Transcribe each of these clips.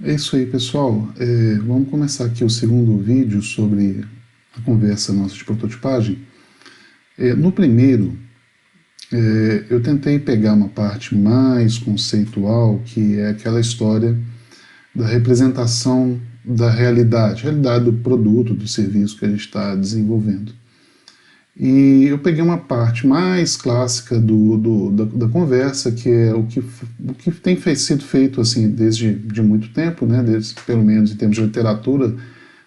É isso aí, pessoal. Vamos começar aqui o segundo vídeo sobre a conversa nossa de prototipagem. No primeiro, eu tentei pegar uma parte mais conceitual, que é aquela história da representação da realidade do produto, do serviço que a gente está desenvolvendo. E eu peguei uma parte mais clássica da conversa, que é o que tem sido feito assim, desde de muito tempo, né, desde, pelo menos em termos de literatura,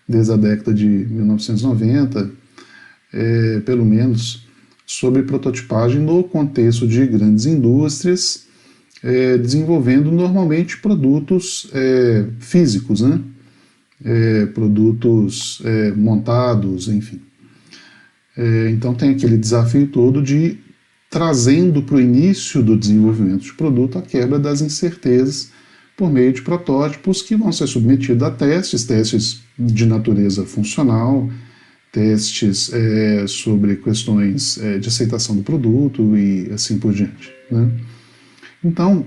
desde a década de 1990, pelo menos, sobre prototipagem no contexto de grandes indústrias, desenvolvendo normalmente produtos físicos, né, produtos montados, enfim. Então tem aquele desafio todo de trazendo para o início do desenvolvimento de produto a quebra das incertezas por meio de protótipos que vão ser submetidos a testes de natureza funcional, testes sobre questões de aceitação do produto e assim por diante, né? Então,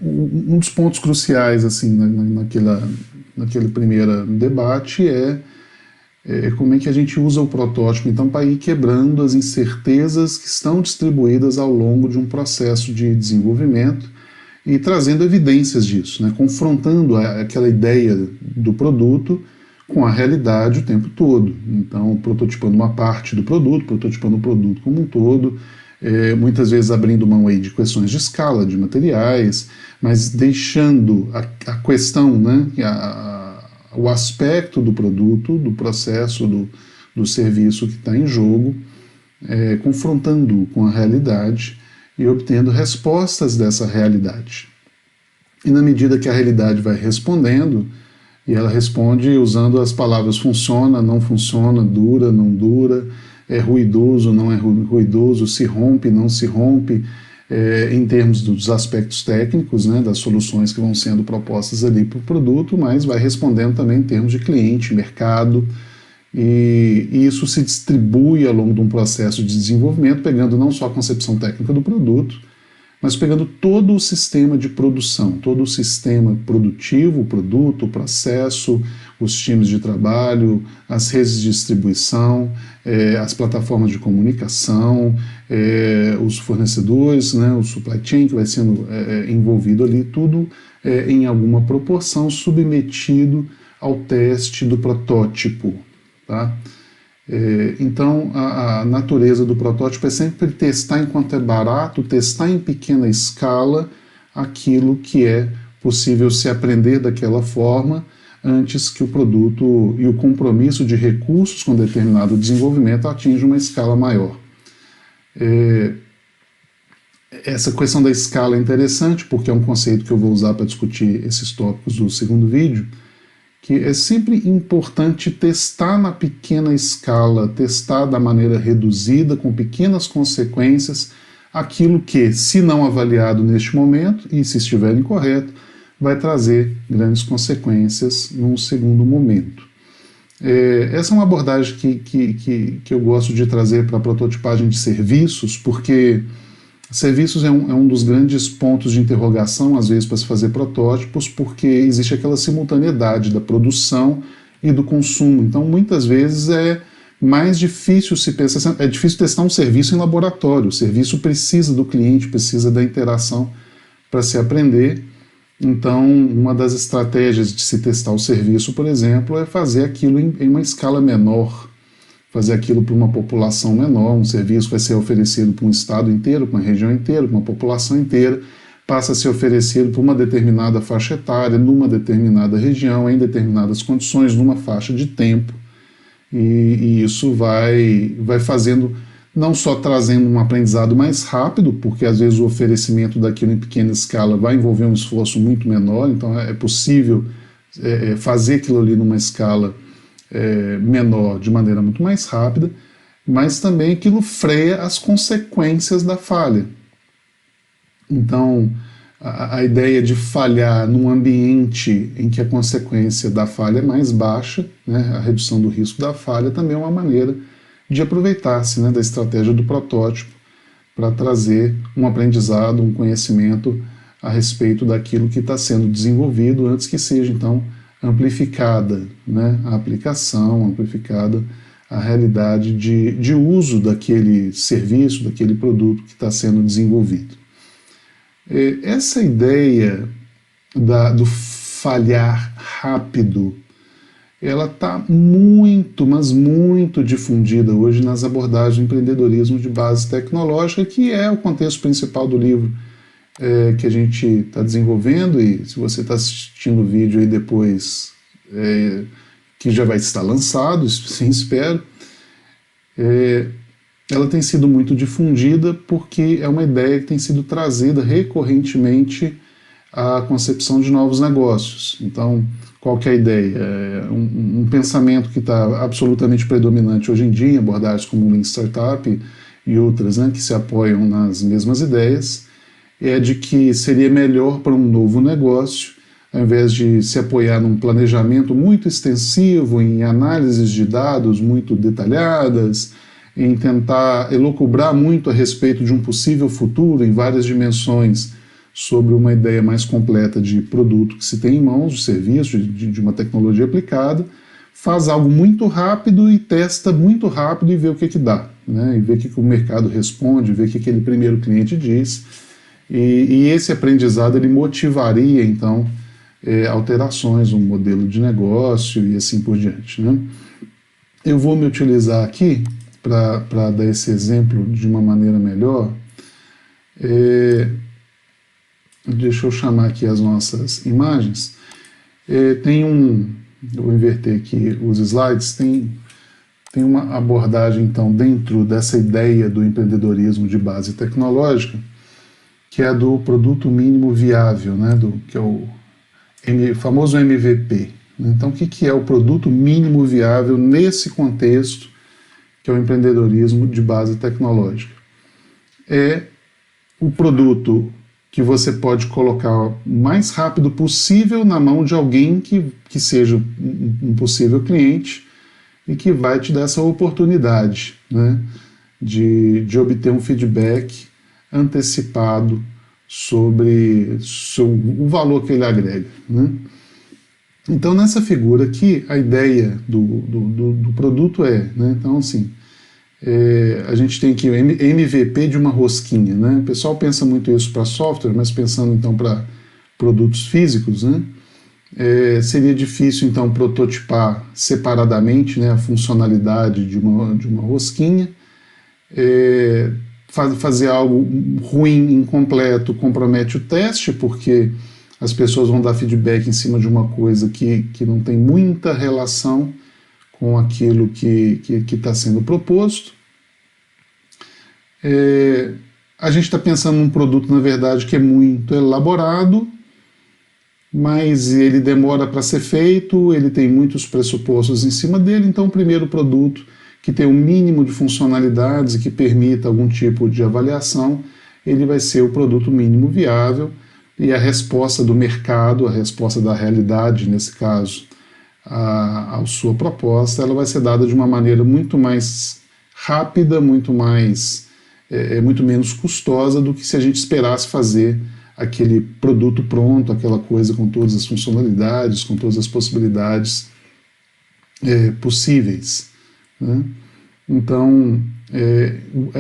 um dos pontos cruciais assim naquele primeiro debate como é que a gente usa o protótipo, então, para ir quebrando as incertezas que estão distribuídas ao longo de um processo de desenvolvimento e trazendo evidências disso, né? Confrontando aquela ideia do produto com a realidade o tempo todo. Então, prototipando uma parte do produto, prototipando o produto como um todo, muitas vezes abrindo mão aí de questões de escala, de materiais, mas deixando a questão, né, o aspecto do produto, do processo, do serviço que está em jogo, confrontando-o com a realidade e obtendo respostas dessa realidade. E na medida que a realidade vai respondendo, e ela responde usando as palavras funciona, não funciona, dura, não dura, é ruidoso, não é ruidoso, se rompe, não se rompe, em termos dos aspectos técnicos, né, das soluções que vão sendo propostas ali para o produto, mas vai respondendo também em termos de cliente, mercado, e isso se distribui ao longo de um processo de desenvolvimento, pegando não só a concepção técnica do produto, mas pegando todo o sistema de produção, todo o sistema produtivo, o produto, o processo, os times de trabalho, as redes de distribuição, as plataformas de comunicação, os fornecedores, né, o supply chain que vai sendo envolvido ali, tudo em alguma proporção submetido ao teste do protótipo, tá? Então, a natureza do protótipo é sempre testar enquanto é barato, testar em pequena escala aquilo que é possível se aprender daquela forma antes que o produto e o compromisso de recursos com determinado desenvolvimento atinja uma escala maior. Essa questão da escala é interessante porque é um conceito que eu vou usar para discutir esses tópicos do segundo vídeo, que é sempre importante testar na pequena escala, testar da maneira reduzida, com pequenas consequências, aquilo que, se não avaliado neste momento, e se estiver incorreto, vai trazer grandes consequências num segundo momento. Essa é uma abordagem que eu gosto de trazer para a prototipagem de serviços, porque serviços é um dos grandes pontos de interrogação, às vezes, para se fazer protótipos, porque existe aquela simultaneidade da produção e do consumo. Então, muitas vezes é mais difícil se pensar, é difícil testar um serviço em laboratório. O serviço precisa do cliente, precisa da interação para se aprender. Então, uma das estratégias de se testar o serviço, por exemplo, é fazer aquilo em uma escala menor, fazer aquilo para uma população menor. Um serviço vai ser oferecido para um estado inteiro, para uma região inteira, para uma população inteira, passa a ser oferecido para uma determinada faixa etária, numa determinada região, em determinadas condições, numa faixa de tempo, e isso vai fazendo, não só trazendo um aprendizado mais rápido, porque às vezes o oferecimento daquilo em pequena escala vai envolver um esforço muito menor, então é possível fazer aquilo ali numa escala menor de maneira muito mais rápida, mas também aquilo freia as consequências da falha. Então, a ideia de falhar num ambiente em que a consequência da falha é mais baixa, né, a redução do risco da falha, também é uma maneira de aproveitar-se, né, da estratégia do protótipo para trazer um aprendizado, um conhecimento a respeito daquilo que está sendo desenvolvido antes que seja, então, amplificada, né, a aplicação, amplificada a realidade de uso daquele serviço, daquele produto que está sendo desenvolvido. Essa ideia do falhar rápido, ela está muito, mas muito difundida hoje nas abordagens do empreendedorismo de base tecnológica, que é o contexto principal do livro que a gente está desenvolvendo, e se você está assistindo o vídeo aí depois, que já vai estar lançado, sim, espero, ela tem sido muito difundida porque é uma ideia que tem sido trazida recorrentemente à concepção de novos negócios. Então, qual que é a ideia? É um pensamento que está absolutamente predominante hoje em dia, em abordagens como o Lean Startup e outras, né, que se apoiam nas mesmas ideias, é de que seria melhor para um novo negócio, ao invés de se apoiar num planejamento muito extensivo, em análises de dados muito detalhadas, em tentar elucubrar muito a respeito de um possível futuro em várias dimensões sobre uma ideia mais completa de produto que se tem em mãos, de serviço, de uma tecnologia aplicada, faz algo muito rápido e testa muito rápido e vê o que dá, né? E vê o que o mercado responde, vê o que aquele primeiro cliente diz, e esse aprendizado ele motivaria, então, alterações no modelo de negócio e assim por diante, né? Eu vou me utilizar aqui, para dar esse exemplo de uma maneira melhor, deixa eu chamar aqui as nossas imagens. Vou inverter aqui os slides, tem uma abordagem, então, dentro dessa ideia do empreendedorismo de base tecnológica, que é do produto mínimo viável, né, que é o famoso MVP. Então, o que é o produto mínimo viável nesse contexto, que é o empreendedorismo de base tecnológica? É o produto que você pode colocar o mais rápido possível na mão de alguém que seja um possível cliente e que vai te dar essa oportunidade, né, de obter um feedback antecipado sobre o valor que ele agrega, né? Então, nessa figura aqui, a ideia do produto né, então assim, a gente tem aqui o MVP de uma rosquinha, né? O pessoal pensa muito isso para software, mas pensando então para produtos físicos, né? Seria difícil então prototipar separadamente, né, a funcionalidade de uma rosquinha. Fazer algo ruim, incompleto, compromete o teste, porque as pessoas vão dar feedback em cima de uma coisa que não tem muita relação com aquilo que está sendo proposto. A gente está pensando num produto, na verdade, que é muito elaborado, mas ele demora para ser feito, ele tem muitos pressupostos em cima dele, então o primeiro produto que tem um mínimo de funcionalidades e que permita algum tipo de avaliação, ele vai ser o produto mínimo viável, e a resposta do mercado, a resposta da realidade, nesse caso, a sua proposta, ela vai ser dada de uma maneira muito mais rápida, muito menos custosa do que se a gente esperasse fazer aquele produto pronto, aquela coisa com todas as funcionalidades, com todas as possibilidades possíveis, né? Então,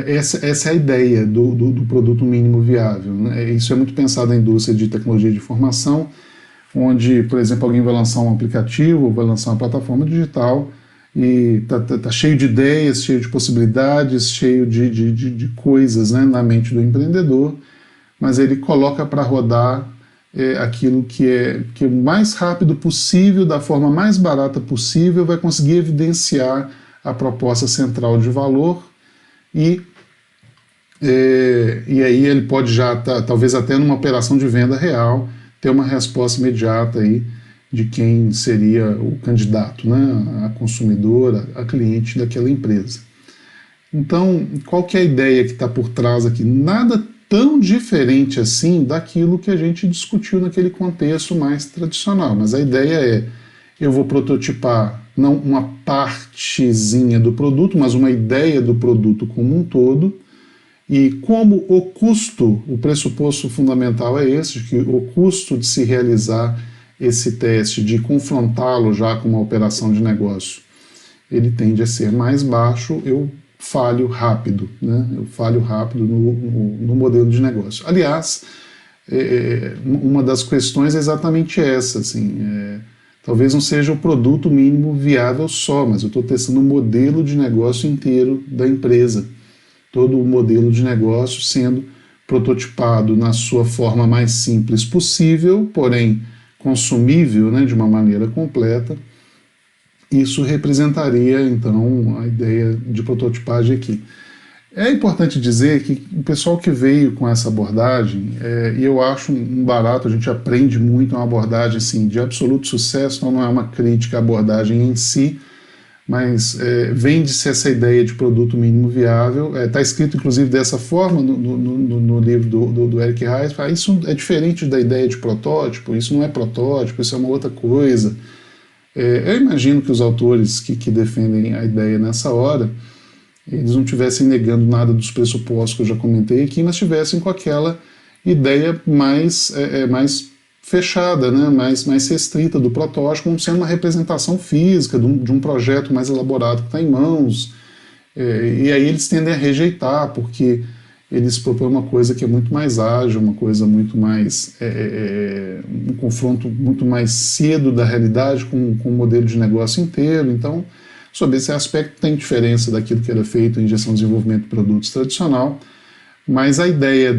essa é a ideia do produto mínimo viável, né? Isso é muito pensado na indústria de tecnologia de informação, onde, por exemplo, alguém vai lançar um aplicativo, vai lançar uma plataforma digital e tá cheio de ideias, cheio de possibilidades, cheio de coisas, né, na mente do empreendedor, mas ele coloca para rodar aquilo que o mais rápido possível, da forma mais barata possível, vai conseguir evidenciar a proposta central de valor e aí ele pode já, talvez até numa operação de venda real, ter uma resposta imediata aí de quem seria o candidato, né, a consumidora, a cliente daquela empresa. Então, qual que é a ideia que está por trás aqui? Nada tão diferente assim daquilo que a gente discutiu naquele contexto mais tradicional, mas a ideia eu vou prototipar não uma partezinha do produto, mas uma ideia do produto como um todo, E como o custo, o pressuposto fundamental é esse, que o custo de se realizar esse teste, de confrontá-lo já com uma operação de negócio, ele tende a ser mais baixo, eu falho rápido, né? Eu falho rápido no modelo de negócio. Aliás, uma das questões é exatamente essa, assim, talvez não seja o produto mínimo viável só, mas eu estou testando o modelo de negócio inteiro da empresa, todo o modelo de negócio sendo prototipado na sua forma mais simples possível, porém consumível, né, de uma maneira completa. Isso representaria, então, a ideia de prototipagem aqui. É importante dizer que o pessoal que veio com essa abordagem, e eu acho um barato, a gente aprende muito, é uma abordagem assim, de absoluto sucesso, então não é uma crítica à abordagem em si, mas vende-se essa ideia de produto mínimo viável, está escrito inclusive dessa forma no livro do Eric Ries, isso é diferente da ideia de protótipo, isso não é protótipo, isso é uma outra coisa. Eu imagino que os autores que defendem a ideia nessa hora, eles não estivessem negando nada dos pressupostos que eu já comentei aqui, mas estivessem com aquela ideia mais fechada, né, mais restrita do protótipo, como sendo uma representação física de um projeto mais elaborado que está em mãos. E aí eles tendem a rejeitar, porque eles propõem uma coisa que é muito mais ágil, uma coisa muito mais... um confronto muito mais cedo da realidade com o modelo de negócio inteiro. Então, sob esse aspecto, tem diferença daquilo que era feito em gestão e desenvolvimento de produtos tradicional, mas a ideia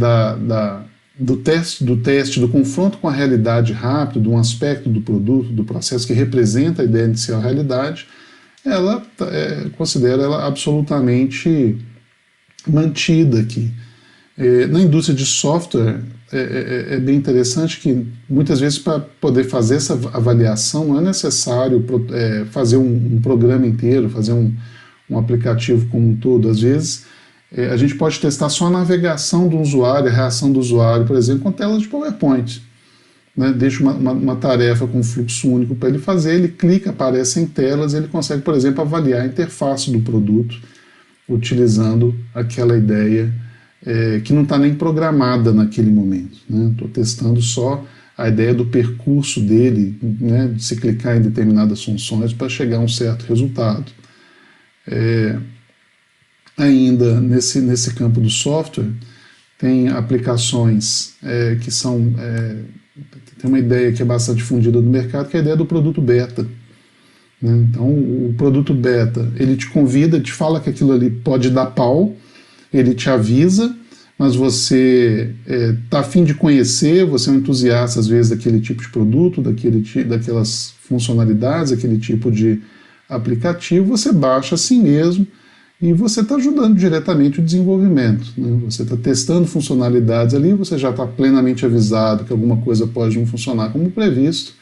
do teste, do confronto com a realidade rápido, de um aspecto do produto, do processo que representa a ideia inicial realidade, ela considera ela absolutamente mantida aqui. Na indústria de software, é bem interessante que muitas vezes para poder fazer essa avaliação não é necessário fazer um programa inteiro, fazer um aplicativo como um todo. Às vezes a gente pode testar só a navegação do usuário, a reação do usuário, por exemplo, com telas de PowerPoint. Né? Deixa uma tarefa com fluxo único para ele fazer, ele clica, aparece em telas, ele consegue, por exemplo, avaliar a interface do produto utilizando aquela ideia que não está nem programada naquele momento. Estou testando só a ideia do percurso dele, né, de se clicar em determinadas funções para chegar a um certo resultado. Ainda nesse campo do software, tem aplicações que são... tem uma ideia que é bastante difundida no mercado, que é a ideia do produto beta. Né? Então, o produto beta, ele te convida, te fala que aquilo ali pode dar pau, ele te avisa, mas você está a fim de conhecer, você é um entusiasta, às vezes, daquele tipo de produto, daquelas funcionalidades, aquele tipo de aplicativo, você baixa assim mesmo e você está ajudando diretamente o desenvolvimento. Né? Você está testando funcionalidades ali, você já está plenamente avisado que alguma coisa pode não funcionar como previsto,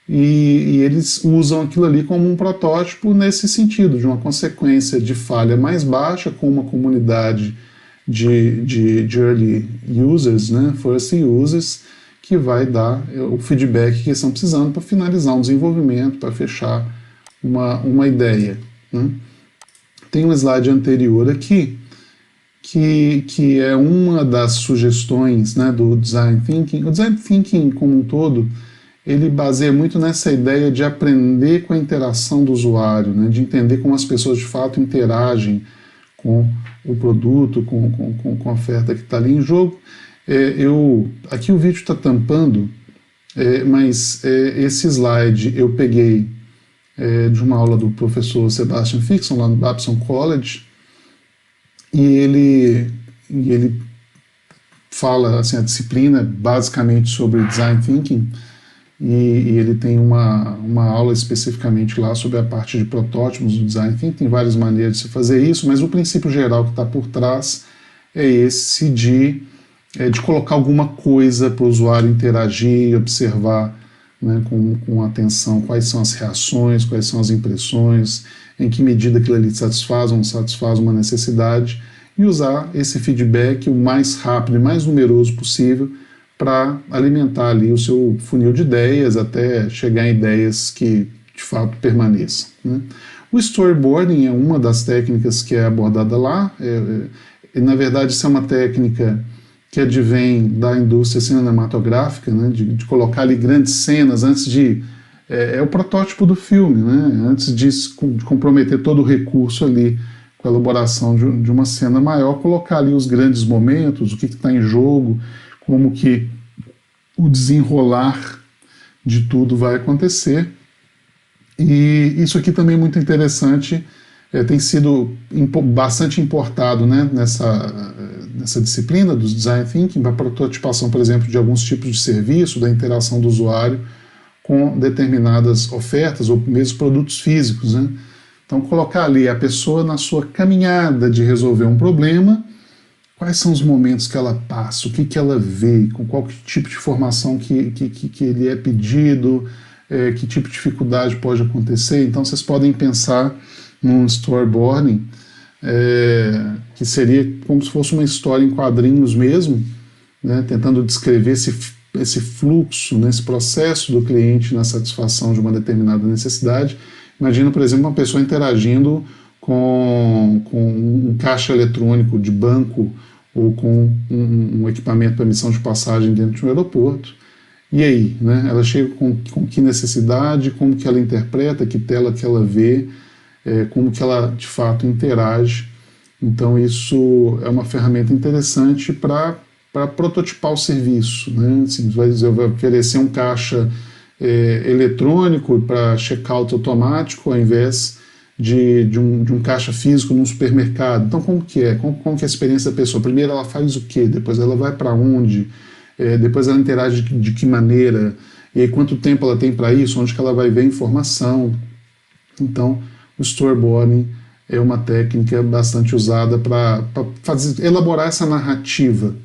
e eles usam aquilo ali como um protótipo nesse sentido, de uma consequência de falha mais baixa, com uma comunidade de early users, né, first users, que vai dar o feedback que eles estão precisando para finalizar um desenvolvimento, para fechar uma ideia. Né. Tem um slide anterior aqui, que é uma das sugestões, né, do Design Thinking. O Design Thinking como um todo, ele baseia muito nessa ideia de aprender com a interação do usuário, né, de entender como as pessoas de fato interagem com o produto, com a oferta que está ali em jogo. Aqui o vídeo está tampando, mas esse slide eu peguei de uma aula do professor Sebastian Fixon, lá no Babson College, e ele fala, assim, a disciplina basicamente sobre Design Thinking, e ele tem uma aula especificamente lá sobre a parte de protótipos do Design Thinking. Tem várias maneiras de se fazer isso, mas o princípio geral que está por trás é esse de colocar alguma coisa para o usuário interagir, observar, né, com atenção quais são as reações, quais são as impressões, em que medida aquilo ali satisfaz ou não satisfaz uma necessidade, e usar esse feedback o mais rápido e mais numeroso possível para alimentar ali o seu funil de ideias até chegar em ideias que de fato permaneçam. Né? O storyboarding é uma das técnicas que é abordada lá. e na verdade isso é uma técnica que advém da indústria cinematográfica, né, de colocar ali grandes cenas antes de... É o protótipo do filme, né, antes de comprometer todo o recurso ali com a elaboração de uma cena maior, colocar ali os grandes momentos, o que está em jogo, como que o desenrolar de tudo vai acontecer. E isso aqui também é muito interessante, tem sido bastante importado, né, nessa disciplina dos Design Thinking, para a prototipação, por exemplo, de alguns tipos de serviço, da interação do usuário com determinadas ofertas ou mesmo produtos físicos, né? Então, colocar ali a pessoa na sua caminhada de resolver um problema, quais são os momentos que ela passa, o que ela vê, com qual tipo de informação que ele é pedido, que tipo de dificuldade pode acontecer. Então, vocês podem pensar num storyboarding, que seria como se fosse uma história em quadrinhos mesmo, né, tentando descrever esse fluxo, né, esse processo do cliente na satisfação de uma determinada necessidade. Imagina, por exemplo, uma pessoa interagindo com um caixa eletrônico de banco ou com um equipamento para emissão de passagem dentro de um aeroporto. E aí, né, ela chega com que necessidade, como que ela interpreta, que tela que ela vê, como que ela de fato interage. Então isso é uma ferramenta interessante para prototipar o serviço, né? Assim, vai oferecer um caixa eletrônico para check-out automático ao invés de um caixa físico num supermercado. Então como que é? Como que é a experiência da pessoa? Primeiro ela faz o quê? Depois ela vai para onde? Depois ela interage de que maneira? E aí quanto tempo ela tem para isso? Onde que ela vai ver a informação? Então o storyboarding é uma técnica bastante usada para elaborar essa narrativa,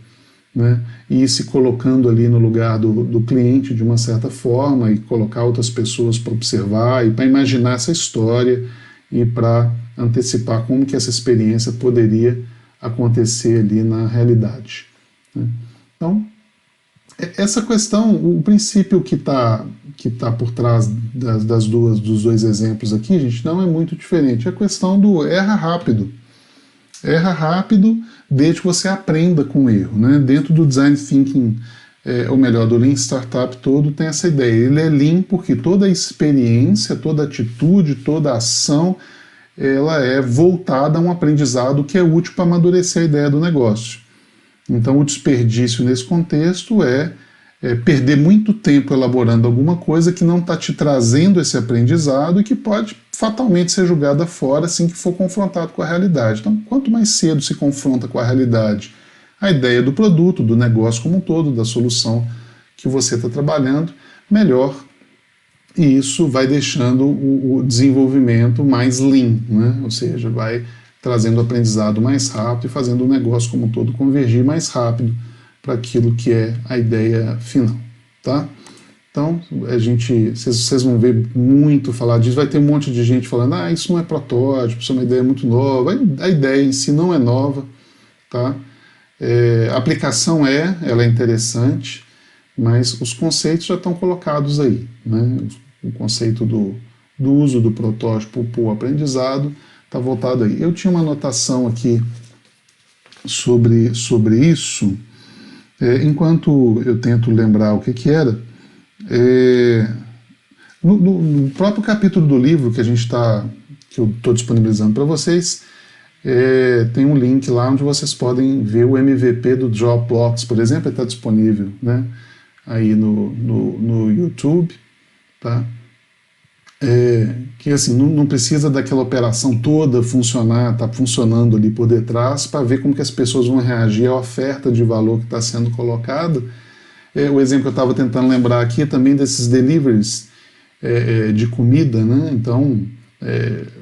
né, e ir se colocando ali no lugar do cliente de uma certa forma e colocar outras pessoas para observar e para imaginar essa história e para antecipar como que essa experiência poderia acontecer ali na realidade, né. Então, essa questão, o princípio que tá por trás dos dois exemplos aqui, gente, não é muito diferente. É a questão do erra rápido. Erra rápido desde que você aprenda com o erro, né? Dentro do Design Thinking, ou melhor, do Lean Startup todo, tem essa ideia. Ele é Lean porque toda a experiência, toda a atitude, toda a ação, ela é voltada a um aprendizado que é útil para amadurecer a ideia do negócio. Então o desperdício nesse contexto é perder muito tempo elaborando alguma coisa que não está te trazendo esse aprendizado e que pode fatalmente ser jogada fora assim que for confrontado com a realidade. Então, quanto mais cedo se confronta com a realidade, a ideia do produto, do negócio como um todo, da solução que você está trabalhando, melhor. E isso vai deixando o desenvolvimento mais lean, né? Ou seja, vai trazendo o aprendizado mais rápido e fazendo o negócio como um todo convergir mais rápido para aquilo que é a ideia final, tá? Então, vocês vão ver muito falar disso, vai ter um monte de gente falando, isso não é protótipo, isso é uma ideia muito nova. A ideia em si não é nova, tá? A aplicação ela é interessante, mas os conceitos já estão colocados aí, né? O conceito do uso do protótipo para o aprendizado está voltado aí. Eu tinha uma anotação aqui sobre isso, enquanto eu tento lembrar o que era. No próprio capítulo do livro que eu estou disponibilizando para vocês, tem um link lá onde vocês podem ver o MVP do Dropbox, por exemplo, ele está disponível, né, aí no YouTube, tá? Que assim, não precisa daquela operação toda funcionar, tá funcionando ali por detrás, para ver como que as pessoas vão reagir à oferta de valor que está sendo colocada. O exemplo que eu estava tentando lembrar aqui é também desses deliveries de comida, né? Então,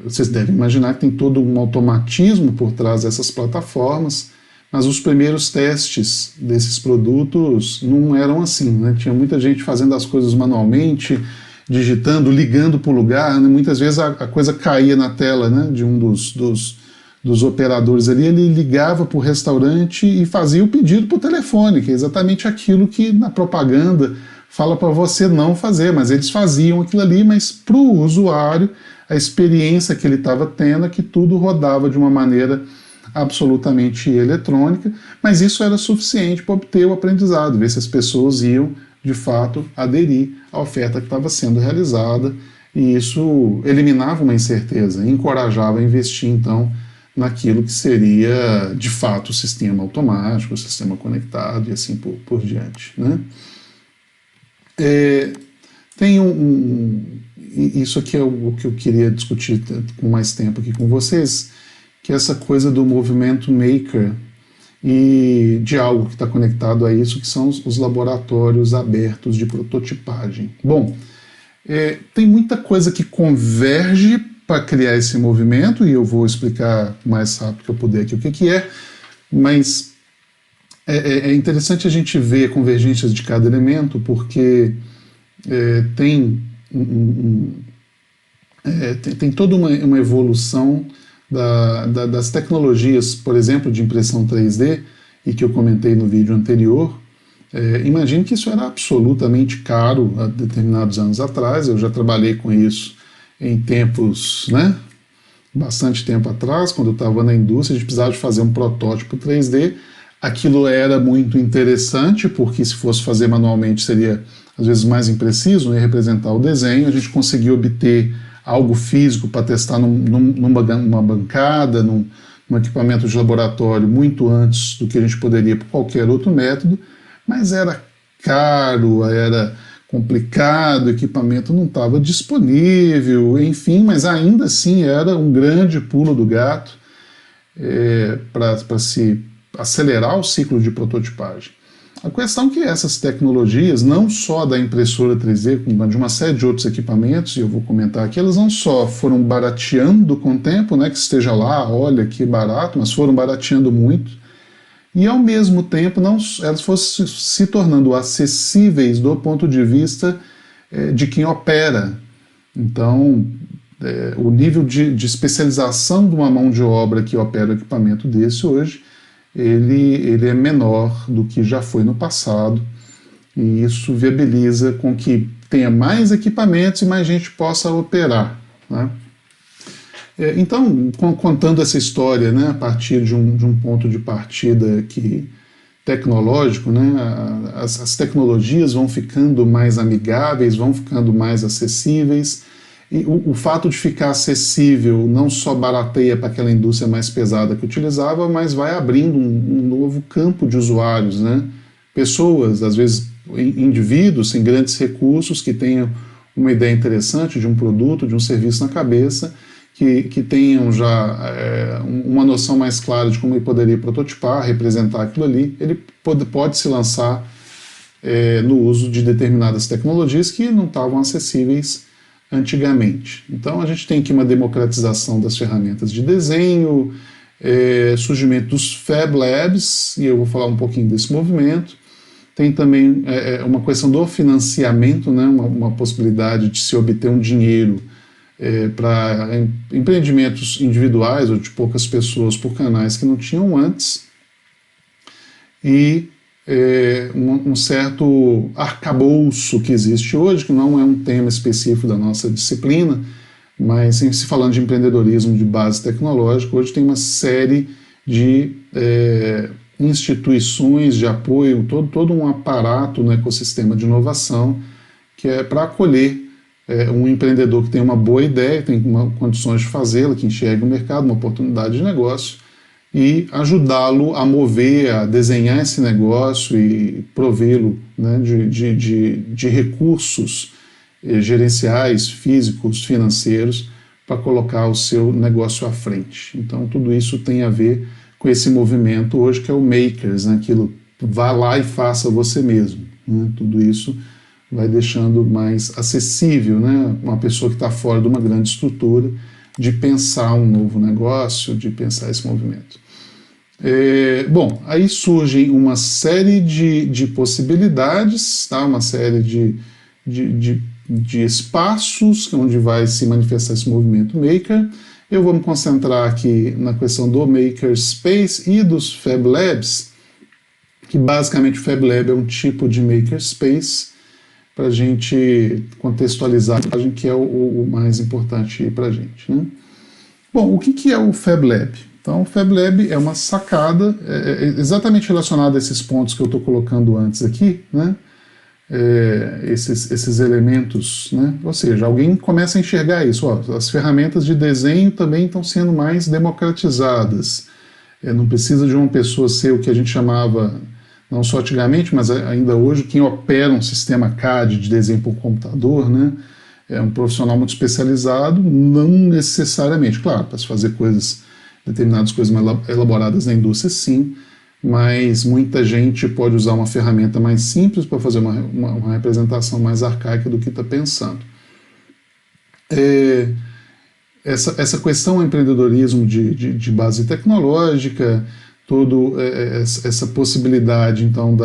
vocês devem imaginar que tem todo um automatismo por trás dessas plataformas, mas os primeiros testes desses produtos não eram assim, né? Tinha muita gente fazendo as coisas manualmente, digitando, ligando para o lugar, né? Muitas vezes a coisa caía na tela, né, de um dos operadores ali, ele ligava para o restaurante e fazia o pedido por telefone, que é exatamente aquilo que na propaganda fala para você não fazer, mas eles faziam aquilo ali, mas para o usuário, a experiência que ele estava tendo é que tudo rodava de uma maneira absolutamente eletrônica, mas isso era suficiente para obter o aprendizado, ver se as pessoas iam, de fato, aderir à oferta que estava sendo realizada, e isso eliminava uma incerteza, encorajava a investir, então, naquilo que seria, de fato, o sistema automático, o sistema conectado e assim por diante, né? Tem isso aqui é o que eu queria discutir com mais tempo aqui com vocês, que é essa coisa do movimento maker e de algo que está conectado a isso, que são os laboratórios abertos de prototipagem. Bom, tem muita coisa que converge para criar esse movimento, e eu vou explicar o mais rápido que eu puder aqui o que é, mas é interessante a gente ver convergências de cada elemento, porque tem toda uma evolução das tecnologias, por exemplo, de impressão 3D, e que eu comentei no vídeo anterior. Imagine que isso era absolutamente caro há determinados anos atrás. Eu já trabalhei com isso em tempos, né, bastante tempo atrás, quando eu estava na indústria, a gente precisava de fazer um protótipo 3D. Aquilo era muito interessante, porque se fosse fazer manualmente seria às vezes mais impreciso, não ia representar o desenho. A gente conseguiu obter algo físico para testar numa bancada, num equipamento de laboratório muito antes do que a gente poderia por qualquer outro método, mas era caro, era complicado, o equipamento não estava disponível, enfim, mas ainda assim era um grande pulo do gato para se acelerar o ciclo de prototipagem. A questão é que essas tecnologias, não só da impressora 3D, como de uma série de outros equipamentos, e eu vou comentar aqui, elas não só foram barateando com o tempo, né, que esteja lá, olha que barato, mas foram barateando muito, e ao mesmo tempo elas foram se tornando acessíveis do ponto de vista de quem opera. Então, o nível de especialização de uma mão de obra que opera o equipamento desse hoje, ele é menor do que já foi no passado, e isso viabiliza com que tenha mais equipamentos e mais gente possa operar, né? Então, contando essa história, né, a partir de um ponto de partida tecnológico, né, as tecnologias vão ficando mais amigáveis, vão ficando mais acessíveis, e o fato de ficar acessível não só barateia para aquela indústria mais pesada que utilizava, mas vai abrindo um novo campo de usuários, né? Pessoas, às vezes indivíduos sem grandes recursos, que tenham uma ideia interessante de um produto, de um serviço na cabeça, que tenham já uma noção mais clara de como ele poderia prototipar, representar aquilo ali. Ele pode se lançar no uso de determinadas tecnologias que não estavam acessíveis antigamente. Então a gente tem aqui uma democratização das ferramentas de desenho, surgimento dos Fab Labs, e eu vou falar um pouquinho desse movimento. Tem também uma questão do financiamento, né, uma possibilidade de se obter um dinheiro para empreendimentos individuais ou de poucas pessoas por canais que não tinham antes, e um certo arcabouço que existe hoje, que não é um tema específico da nossa disciplina, mas se falando de empreendedorismo de base tecnológica, hoje tem uma série de instituições de apoio, todo um aparato no ecossistema de inovação que é para acolher um empreendedor que tem uma boa ideia, tem condições de fazê-la, que enxerga o mercado, uma oportunidade de negócio, e ajudá-lo a mover, a desenhar esse negócio e provê-lo, né, de recursos gerenciais, físicos, financeiros, para colocar o seu negócio à frente. Então tudo isso tem a ver com esse movimento hoje que é o Makers, né, aquilo, vá lá e faça você mesmo, né, tudo isso vai deixando mais acessível, né, uma pessoa que está fora de uma grande estrutura, de pensar um novo negócio, de pensar esse movimento. Bom, aí surgem uma série de possibilidades, tá? Uma série de espaços onde vai se manifestar esse movimento maker. Eu vou me concentrar aqui na questão do Makerspace e dos Fab Labs, que basicamente o Fab Lab é um tipo de Makerspace, para a gente contextualizar, que é o mais importante para a gente, né? Bom, o que é o Fab Lab? Então, o Fab Lab é uma sacada exatamente relacionada a esses pontos que eu estou colocando antes aqui, né? Esses elementos, né? Ou seja, alguém começa a enxergar isso, ó, as ferramentas de desenho também estão sendo mais democratizadas. Não precisa de uma pessoa ser o que a gente chamava, não só antigamente, mas ainda hoje, quem opera um sistema CAD de desenho por computador, né? É um profissional muito especializado, não necessariamente, claro, para se fazer determinadas coisas mais elaboradas na indústria, sim, mas muita gente pode usar uma ferramenta mais simples para fazer uma representação mais arcaica do que está pensando. Essa questão do empreendedorismo de base tecnológica, toda essa possibilidade, então,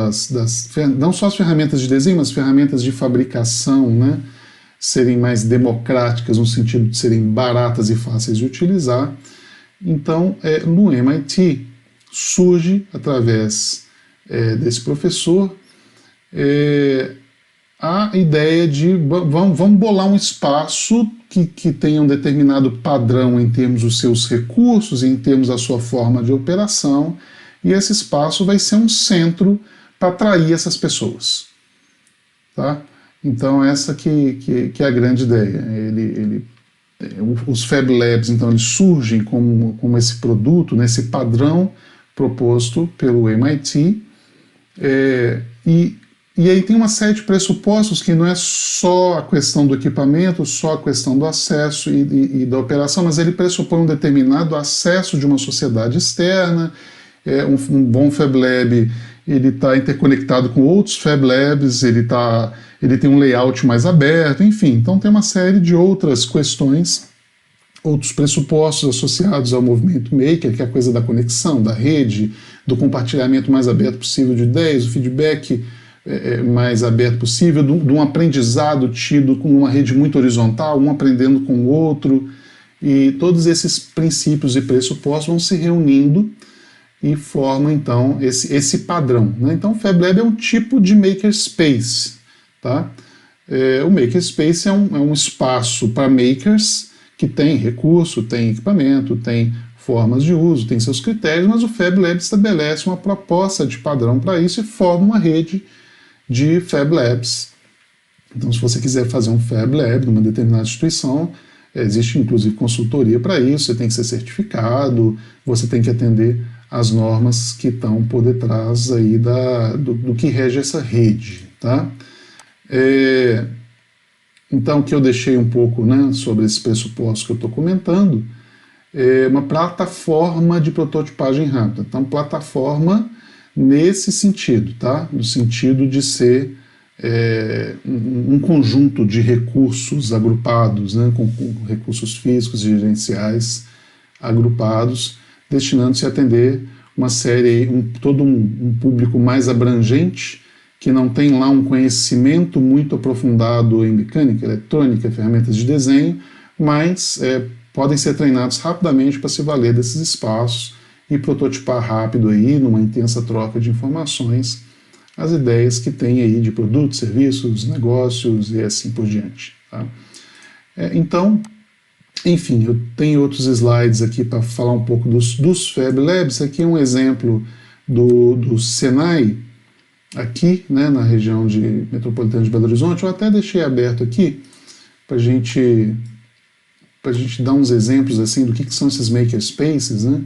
não só as ferramentas de desenho, mas ferramentas de fabricação, né, serem mais democráticas, no sentido de serem baratas e fáceis de utilizar. Então, no MIT, surge, através desse professor, a ideia de vamos bolar um espaço que tenha um determinado padrão em termos dos seus recursos, em termos da sua forma de operação, e esse espaço vai ser um centro para atrair essas pessoas. Tá? Então essa que é a grande ideia. Os Fab Labs, então, eles surgem como esse produto, né, esse padrão proposto pelo MIT, e aí tem uma série de pressupostos que não é só a questão do equipamento, só a questão do acesso e da operação, mas ele pressupõe um determinado acesso de uma sociedade externa. Um bom Fab Lab, ele está interconectado com outros Fab Labs, ele tem um layout mais aberto, enfim. Então tem uma série de outras questões, outros pressupostos associados ao movimento maker, que é a coisa da conexão, da rede, do compartilhamento mais aberto possível de ideias, o feedback mais aberto possível, de um aprendizado tido com uma rede muito horizontal, um aprendendo com o outro, e todos esses princípios e pressupostos vão se reunindo e formam, então, esse padrão. Né? Então, o Fab Lab é um tipo de makerspace. Tá? O makerspace é um espaço para makers que tem recurso, tem equipamento, tem formas de uso, tem seus critérios, mas o Fab Lab estabelece uma proposta de padrão para isso e forma uma rede de Fab Labs. Então, se você quiser fazer um Fab Lab numa determinada instituição, existe inclusive consultoria para isso, você tem que ser certificado, você tem que atender às normas que estão por detrás aí do que rege essa rede. Tá? Então, o que eu deixei um pouco, né, sobre esses pressupostos que eu estou comentando, uma plataforma de prototipagem rápida. Então, plataforma nesse sentido, tá? No sentido de ser um conjunto de recursos agrupados, né, com recursos físicos e gerenciais agrupados, destinando-se a atender uma série, todo um público mais abrangente, que não tem lá um conhecimento muito aprofundado em mecânica, eletrônica, ferramentas de desenho, mas podem ser treinados rapidamente para se valer desses espaços e prototipar rápido aí, numa intensa troca de informações, as ideias que tem aí de produtos, serviços, negócios e assim por diante. Tá? Então, enfim, eu tenho outros slides aqui para falar um pouco dos Fab Labs. Esse aqui é um exemplo do Senai, aqui, né, na região metropolitana de Belo Horizonte. Eu até deixei aberto aqui para a gente dar uns exemplos assim do que são esses makerspaces, né?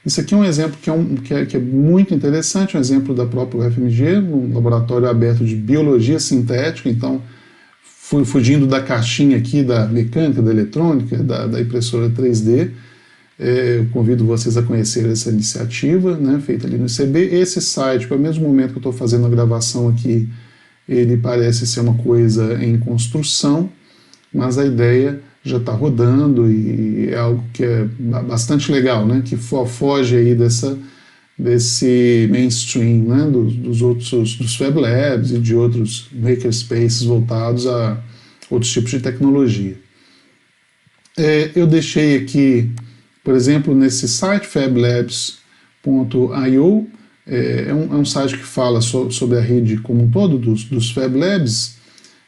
Isso aqui é um exemplo que é muito interessante, um exemplo da própria UFMG, um laboratório aberto de biologia sintética. Então, fugindo da caixinha aqui da mecânica, da eletrônica, da impressora 3D, eu convido vocês a conhecer essa iniciativa, né, feita ali no ICB. Esse site, para o mesmo momento que eu estou fazendo a gravação aqui, ele parece ser uma coisa em construção, mas a ideia já está rodando e é algo que é bastante legal, né, que foge aí desse mainstream, né, dos Fab Labs e de outros makerspaces voltados a outros tipos de tecnologia. Eu deixei aqui, por exemplo, nesse site fablabs.io, é um site que fala sobre a rede como um todo dos Fab Labs.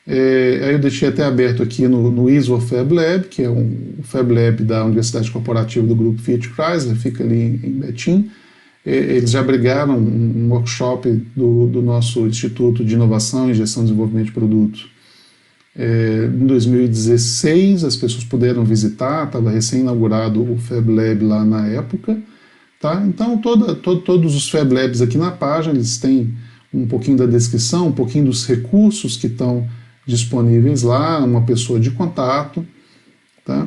Aí eu deixei até aberto aqui no ISO Fab Lab, que é um Fab Lab da Universidade Corporativa do Grupo Fiat Chrysler, fica ali em Betim. Eles já abrigaram um workshop do nosso Instituto de Inovação e Gestão e Desenvolvimento de Produto. Em 2016 as pessoas puderam visitar, estava recém-inaugurado o Fab Lab lá na época. Tá? Então todos os Fab Labs aqui na página, eles têm um pouquinho da descrição, um pouquinho dos recursos que estão disponíveis lá, uma pessoa de contato. Tá?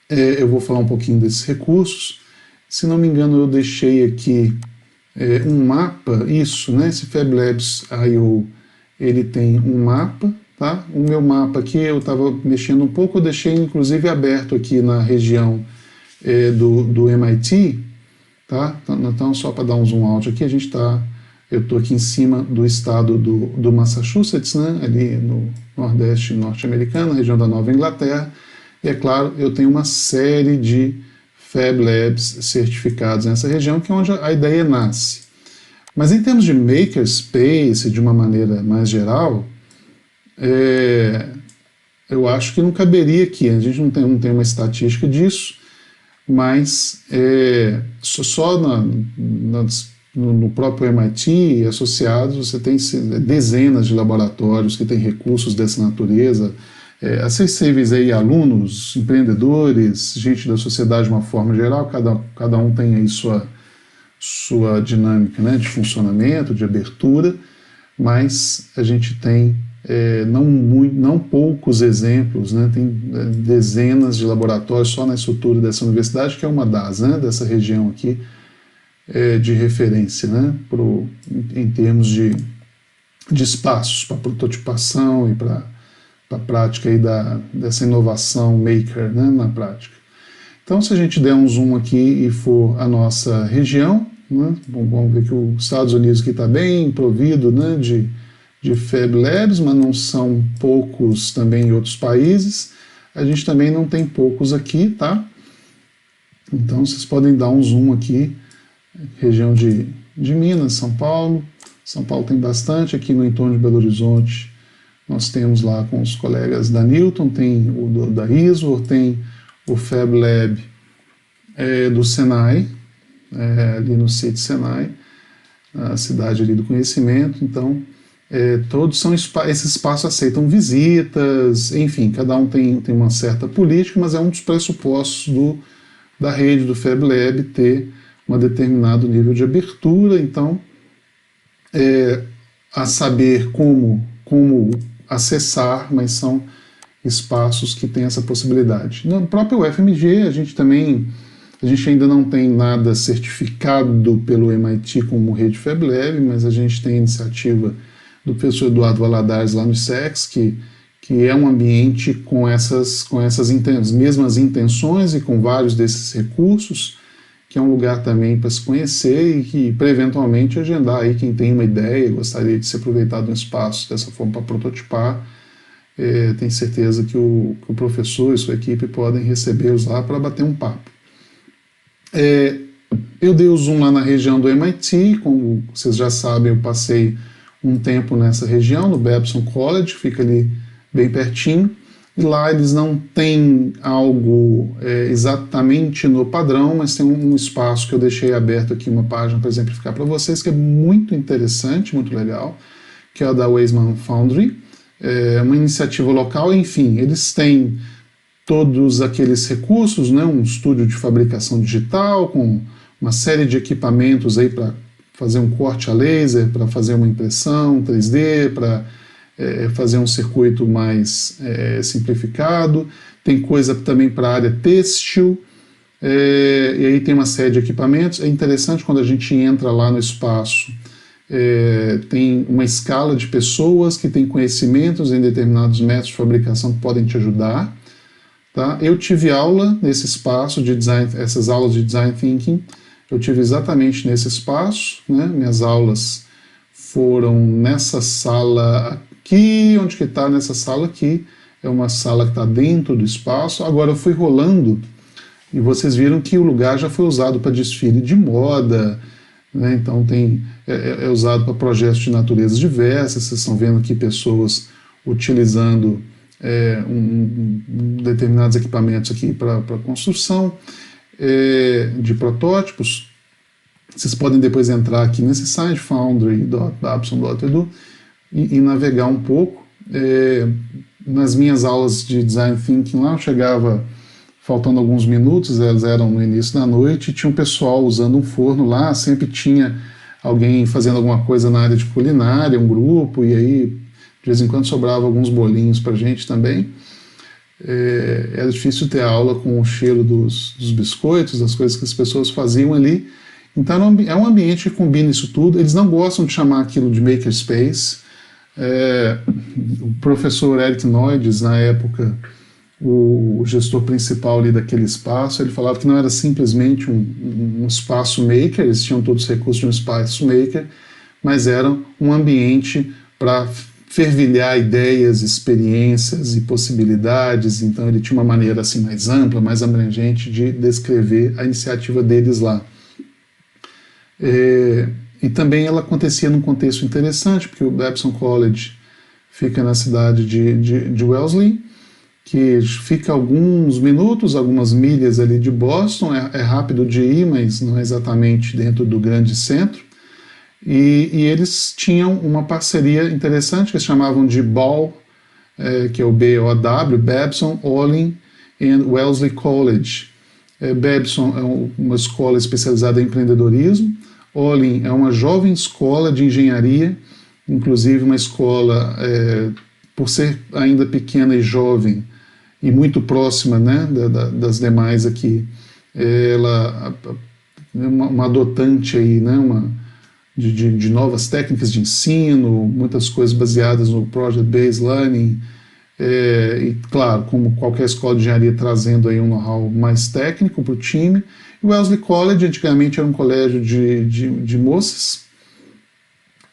Eu vou falar um pouquinho desses recursos. Se não me engano, eu deixei aqui um mapa, isso, né? Esse Fab Labs I.O. ele tem um mapa, tá? O meu mapa aqui, eu estava mexendo um pouco, eu deixei inclusive aberto aqui na região do MIT, tá? Então, só para dar um zoom out aqui, eu estou aqui em cima do estado do Massachusetts, né? Ali no nordeste norte-americano, região da Nova Inglaterra, e é claro, eu tenho uma série de Fab Labs certificados nessa região, que é onde a ideia nasce. Mas em termos de makerspace, de uma maneira mais geral, eu acho que não caberia aqui, a gente não tem uma estatística disso, mas só no próprio MIT e associados você tem dezenas de laboratórios que têm recursos dessa natureza, acessíveis aí a alunos, empreendedores, gente da sociedade de uma forma geral, cada um tem aí sua dinâmica, né, de funcionamento, de abertura, mas a gente tem não poucos exemplos, né, tem dezenas de laboratórios só na estrutura dessa universidade, que é uma das, né, dessa região aqui, de referência, né, em termos de espaços para prototipação e para a prática aí dessa inovação maker, né, na prática. Então, se a gente der um zoom aqui e for a nossa região, né, vamos ver que os Estados Unidos aqui está bem provido, né, de Fab Labs, mas não são poucos também em outros países. A gente também não tem poucos aqui, tá? Então, vocês podem dar um zoom aqui, região de Minas, São Paulo. São Paulo tem bastante, aqui no entorno de Belo Horizonte nós temos lá com os colegas da Newton, tem o da ISO, tem o Fab Lab do Senai, ali no sítio Senai, a cidade ali do conhecimento. Então, todos esses espaços aceitam visitas, enfim, cada um tem uma certa política, mas é um dos pressupostos da rede do Fab Lab ter um determinado nível de abertura. Então, a saber como acessar, mas são espaços que têm essa possibilidade. No próprio UFMG, a gente ainda não tem nada certificado pelo MIT como rede Fab Lab, mas a gente tem a iniciativa do professor Eduardo Valadares lá no ISEX, que é um ambiente com essas mesmas intenções e com vários desses recursos, que é um lugar também para se conhecer e que, para eventualmente, agendar aí quem tem uma ideia e gostaria de se aproveitar de um espaço dessa forma para prototipar. Tenho certeza que o professor e sua equipe podem recebê-los lá para bater um papo. Eu dei o zoom lá na região do MIT, como vocês já sabem, eu passei um tempo nessa região, no Babson College, que fica ali bem pertinho, e lá eles não têm algo exatamente no padrão, mas tem um espaço que eu deixei aberto aqui, uma página para exemplificar para vocês, que é muito interessante, muito legal, que é a da Weissman Foundry, uma iniciativa local. Enfim, eles têm todos aqueles recursos, né, um estúdio de fabricação digital, com uma série de equipamentos aí para fazer um corte a laser, para fazer uma impressão 3D, para fazer um circuito mais simplificado. Tem coisa também para a área têxtil, e aí tem uma série de equipamentos. É interessante quando a gente entra lá no espaço, tem uma escala de pessoas que têm conhecimentos em determinados métodos de fabricação que podem te ajudar. Tá? Eu tive aula nesse espaço de design, essas aulas de design thinking, eu tive exatamente nesse espaço, né? Minhas aulas foram nessa sala aqui, onde que está nessa sala aqui, é uma sala que está dentro do espaço. Agora eu fui rolando e vocês viram que o lugar já foi usado para desfile de moda, né? Então é usado para projetos de natureza diversas. Vocês estão vendo aqui pessoas utilizando determinados equipamentos aqui para construção de protótipos. Vocês podem depois entrar aqui nesse site, foundry.babson.edu, e navegar um pouco. Nas minhas aulas de Design Thinking lá, eu chegava faltando alguns minutos, elas eram no início da noite, e tinha um pessoal usando um forno lá, sempre tinha alguém fazendo alguma coisa na área de culinária, um grupo, e aí de vez em quando sobrava alguns bolinhos para a gente também. Era difícil ter aula com o cheiro dos biscoitos, das coisas que as pessoas faziam ali. Então é um ambiente que combina isso tudo. Eles não gostam de chamar aquilo de makerspace. O professor Eric Noyes, na época, o gestor principal ali daquele espaço, ele falava que não era simplesmente um espaço maker, eles tinham todos os recursos de um espaço maker, mas era um ambiente para fervilhar ideias, experiências e possibilidades. Então ele tinha uma maneira assim mais ampla, mais abrangente de descrever a iniciativa deles lá. E também ela acontecia num contexto interessante, porque o Babson College fica na cidade de Wellesley, que fica alguns minutos, algumas milhas ali de Boston, é rápido de ir, mas não é exatamente dentro do grande centro. E eles tinham uma parceria interessante que eles chamavam de BOW, que é o B-O-W, Babson, Olin and Wellesley College. Babson é uma escola especializada em empreendedorismo, Olin é uma jovem escola de engenharia, inclusive uma escola, por ser ainda pequena e jovem, e muito próxima, né, das demais aqui, ela é uma adotante aí, né, de novas técnicas de ensino, muitas coisas baseadas no Project-Based Learning, e claro, como qualquer escola de engenharia, trazendo aí um know-how mais técnico para o time. E o Wellesley College antigamente era um colégio de moças,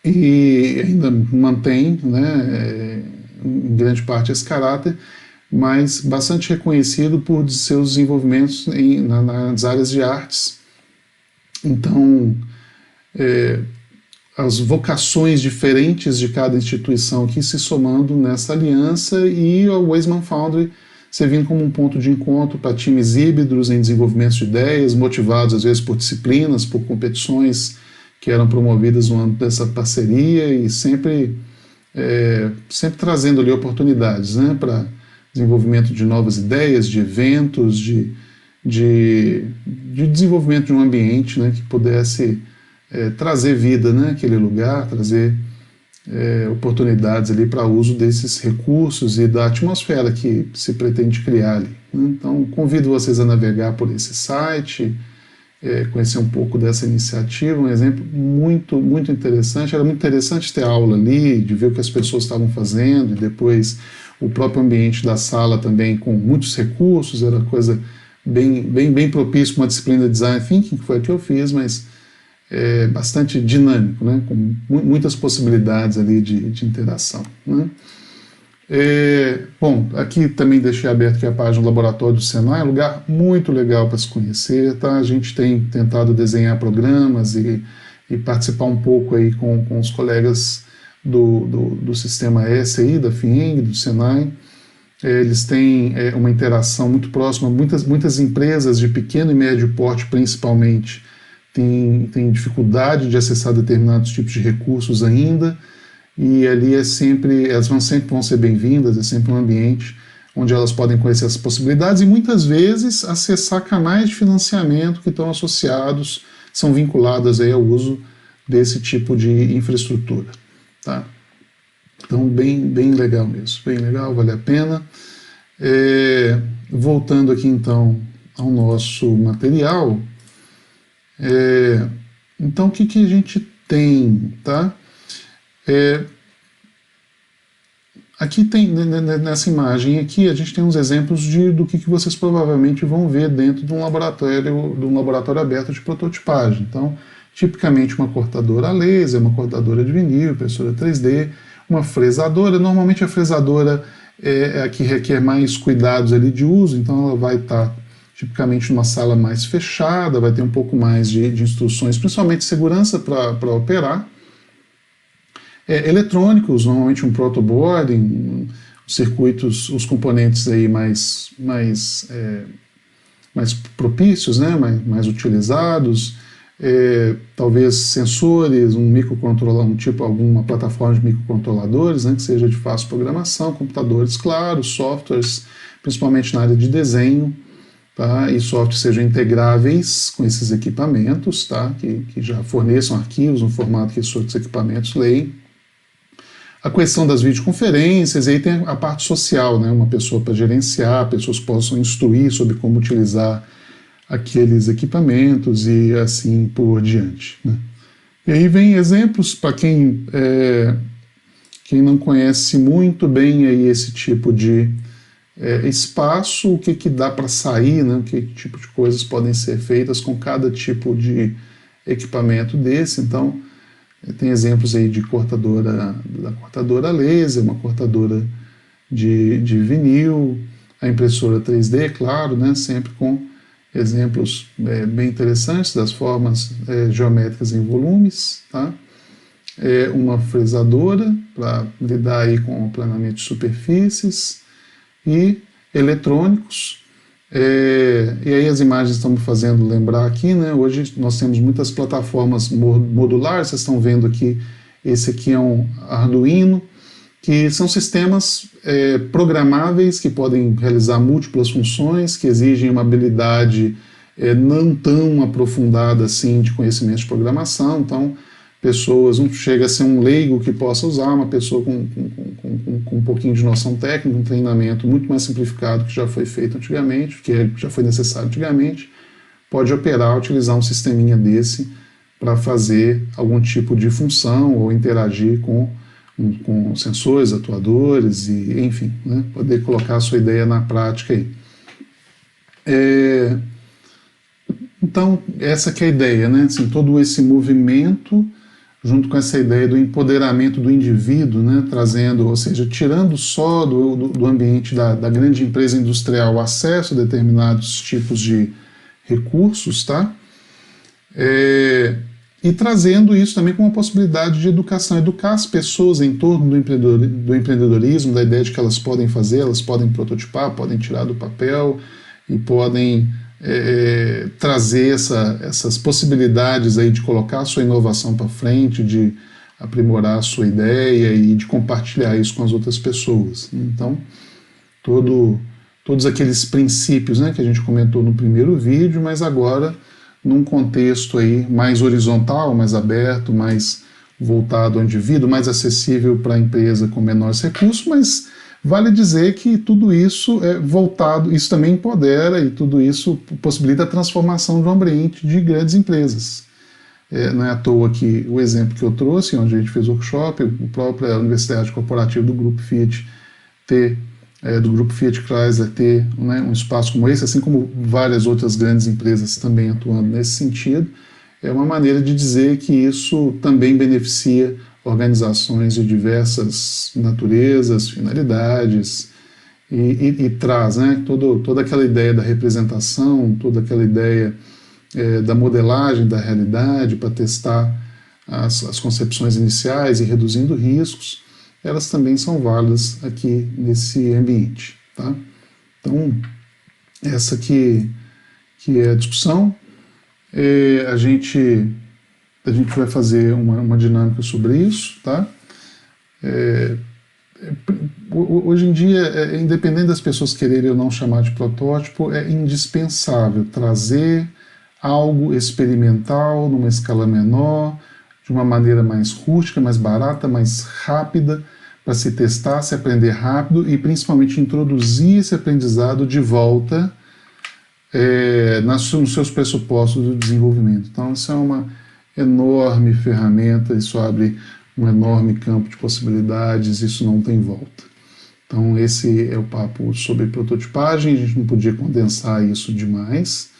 e ainda mantém, né, em grande parte esse caráter, mas bastante reconhecido por seus desenvolvimentos nas áreas de artes. Então, as vocações diferentes de cada instituição aqui se somando nessa aliança, e o Weissman Foundry servindo como um ponto de encontro para times híbridos em desenvolvimento de ideias, motivados às vezes por disciplinas, por competições que eram promovidas no âmbito dessa parceria, e sempre trazendo ali oportunidades, né, para desenvolvimento de novas ideias, de eventos, de desenvolvimento de um ambiente, né, que pudesse trazer vida, né, àquele lugar, trazer oportunidades ali para uso desses recursos e da atmosfera que se pretende criar ali, né? Então, convido vocês a navegar por esse site, conhecer um pouco dessa iniciativa, um exemplo muito, muito interessante. Era muito interessante ter aula ali, de ver o que as pessoas estavam fazendo, e depois o próprio ambiente da sala também com muitos recursos, era coisa bem propício para uma disciplina de Design Thinking, que foi a que eu fiz, mas bastante dinâmico, né, com muitas possibilidades ali de interação, né. Bom, aqui também deixei aberto aqui a página do Laboratório do Senai, é um lugar muito legal para se conhecer, tá? A gente tem tentado desenhar programas e participar um pouco aí com os colegas do sistema S aí, da FIENG, do Senai. Eles têm uma interação muito próxima, muitas empresas de pequeno e médio porte principalmente têm dificuldade de acessar determinados tipos de recursos ainda, e ali elas sempre vão ser bem-vindas, é sempre um ambiente onde elas podem conhecer as possibilidades e muitas vezes acessar canais de financiamento que estão associados, são vinculadas aí ao uso desse tipo de infraestrutura, tá? Então, bem legal mesmo, bem legal, vale a pena. Voltando aqui então ao nosso material, então o que a gente tem, tá? Aqui tem, nessa imagem aqui, a gente tem uns exemplos do que vocês provavelmente vão ver dentro de um laboratório aberto de prototipagem. Então, tipicamente uma cortadora a laser, uma cortadora de vinil, impressora 3D, uma fresadora. Normalmente a fresadora é a que requer mais cuidados ali de uso, então ela vai estar tipicamente numa sala mais fechada, vai ter um pouco mais de instruções, principalmente segurança para operar. eletrônicos, normalmente um protoboarding, os circuitos, os componentes aí mais propícios, né, mais utilizados, talvez sensores, um microcontrolador, alguma plataforma de microcontroladores, né, que seja de fácil programação, computadores, claro, softwares, principalmente na área de desenho, tá, e softwares sejam integráveis com esses equipamentos, tá, que já forneçam arquivos no formato que esses outros equipamentos leem. A questão das videoconferências, e aí tem a parte social, né, uma pessoa para gerenciar, pessoas possam instruir sobre como utilizar aqueles equipamentos e assim por diante, né. E aí vem exemplos para quem não conhece muito bem aí esse tipo de espaço, o que dá para sair, né, que tipo de coisas podem ser feitas com cada tipo de equipamento desse. Então, tem exemplos aí de da cortadora laser, uma cortadora de vinil, a impressora 3D, claro, né, sempre com exemplos bem interessantes das formas geométricas em volumes, tá? Uma fresadora para lidar aí com o planejamento de superfícies e eletrônicos. E aí as imagens estão me fazendo lembrar aqui, né? Hoje nós temos muitas plataformas modulares, vocês estão vendo aqui, esse aqui é um Arduino, que são sistemas programáveis que podem realizar múltiplas funções, que exigem uma habilidade não tão aprofundada assim de conhecimento de programação. Então, pessoas, não chega a ser um leigo que possa usar, uma pessoa com um pouquinho de noção técnica, um treinamento muito mais simplificado que já foi feito antigamente, que já foi necessário antigamente, pode operar, utilizar um sisteminha desse para fazer algum tipo de função ou interagir com sensores, atuadores, e enfim, né, poder colocar a sua ideia na prática aí. Então, essa que é a ideia, né? Assim, todo esse movimento, junto com essa ideia do empoderamento do indivíduo, né? Trazendo, ou seja, tirando só do ambiente da grande empresa industrial o acesso a determinados tipos de recursos, tá? E trazendo isso também com uma possibilidade de educação, educar as pessoas em torno do empreendedorismo, da ideia de que elas podem fazer, elas podem prototipar, podem tirar do papel e podem trazer essas possibilidades aí de colocar a sua inovação para frente, de aprimorar a sua ideia e de compartilhar isso com as outras pessoas. Então, todos aqueles princípios, né, que a gente comentou no primeiro vídeo, mas agora num contexto aí mais horizontal, mais aberto, mais voltado ao indivíduo, mais acessível para a empresa com menores recursos, mas vale dizer que tudo isso é voltado, isso também empodera e tudo isso possibilita a transformação de um ambiente de grandes empresas. Não é à toa que o exemplo que eu trouxe, onde a gente fez workshop, a própria Universidade Corporativa do Grupo Fiat do Grupo Fiat Chrysler ter, né, um espaço como esse, assim como várias outras grandes empresas também atuando nesse sentido, é uma maneira de dizer que isso também beneficia organizações de diversas naturezas, finalidades, e traz, né, toda aquela ideia da representação, toda aquela ideia da modelagem da realidade para testar as concepções iniciais e reduzindo riscos, elas também são válidas aqui nesse ambiente, tá? Então, essa que é a discussão. A gente vai fazer uma dinâmica sobre isso, tá? Hoje em dia, independente das pessoas quererem ou não chamar de protótipo, é indispensável trazer algo experimental numa escala menor, de uma maneira mais rústica, mais barata, mais rápida, para se testar, se aprender rápido e principalmente introduzir esse aprendizado de volta nos seus pressupostos do desenvolvimento. Então, isso é uma enorme ferramenta, isso abre um enorme campo de possibilidades, isso não tem volta. Então, esse é o papo sobre prototipagem, a gente não podia condensar isso demais.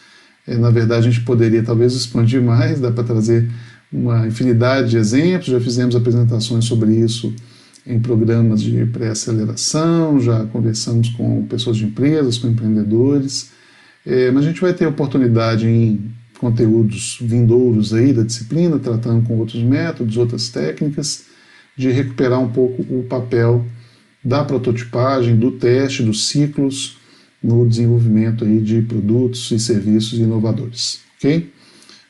Na verdade, a gente poderia talvez expandir mais, dá para trazer uma infinidade de exemplos, já fizemos apresentações sobre isso em programas de pré-aceleração, já conversamos com pessoas de empresas, com empreendedores, mas a gente vai ter oportunidade em conteúdos vindouros aí da disciplina, tratando com outros métodos, outras técnicas, de recuperar um pouco o papel da prototipagem, do teste, dos ciclos no desenvolvimento aí de produtos e serviços inovadores, ok?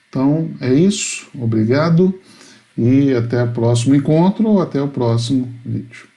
Então é isso, obrigado e até o próximo encontro ou até o próximo vídeo.